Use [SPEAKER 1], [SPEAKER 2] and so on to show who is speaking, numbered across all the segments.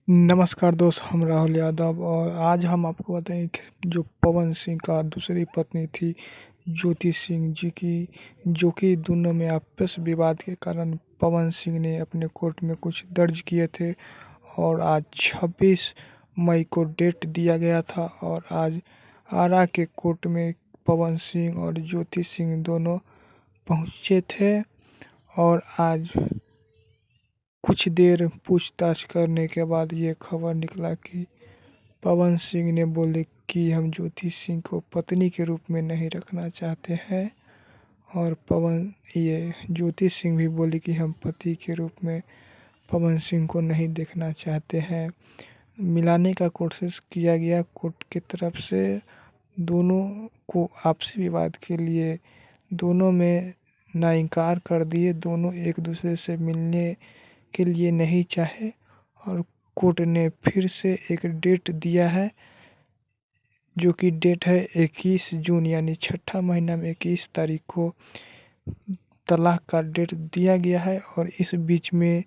[SPEAKER 1] नमस्कार दोस्त, हम राहुल यादव और आज हम आपको बताएंगे कि जो पवन सिंह का दूसरी पत्नी थी ज्योति सिंह जी की, जो कि दोनों में आपस विवाद के कारण पवन सिंह ने अपने कोर्ट में कुछ दर्ज किए थे। और आज 26 मई को डेट दिया गया था और आज आरा के कोर्ट में पवन सिंह और ज्योति सिंह दोनों पहुंचे थे। और आज कुछ देर पूछताछ करने के बाद ये खबर निकला कि पवन सिंह ने बोले कि हम ज्योति सिंह को पत्नी के रूप में नहीं रखना चाहते हैं, और ये ज्योति सिंह भी बोली कि हम पति के रूप में पवन सिंह को नहीं देखना चाहते हैं। मिलाने का कोशिश किया गया कोर्ट की तरफ से, दोनों को आपसी विवाद के लिए दोनों में ना इनकार कर दिए, दोनों एक दूसरे से मिलने के लिए नहीं चाहे। और कोर्ट ने फिर से एक डेट दिया है, जो कि डेट है 21 जून, यानी छठा महीना में 21 तारीख को तलाक का डेट दिया गया है। और इस बीच में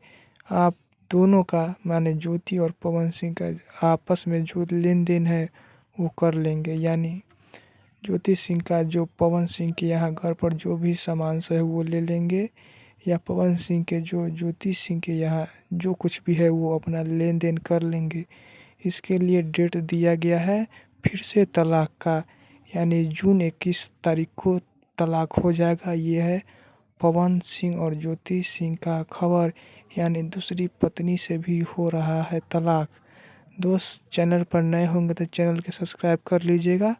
[SPEAKER 1] आप दोनों का, माने ज्योति और पवन सिंह का आपस में जो लेन देन है वो कर लेंगे। यानी ज्योति सिंह का जो पवन सिंह के यहाँ घर पर जो भी सामान से है वो ले लेंगे, या पवन सिंह के जो ज्योति सिंह के यहाँ जो कुछ भी है वो अपना लेन देन कर लेंगे। इसके लिए डेट दिया गया है फिर से तलाक का, यानी जून 21 तारीख को तलाक हो जाएगा। ये है पवन सिंह और ज्योति सिंह का खबर, यानी दूसरी पत्नी से भी हो रहा है तलाक। दोस्त, चैनल पर नए होंगे तो चैनल के सब्सक्राइब कर लीजिएगा।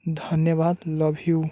[SPEAKER 1] धन्यवाद, लव यू।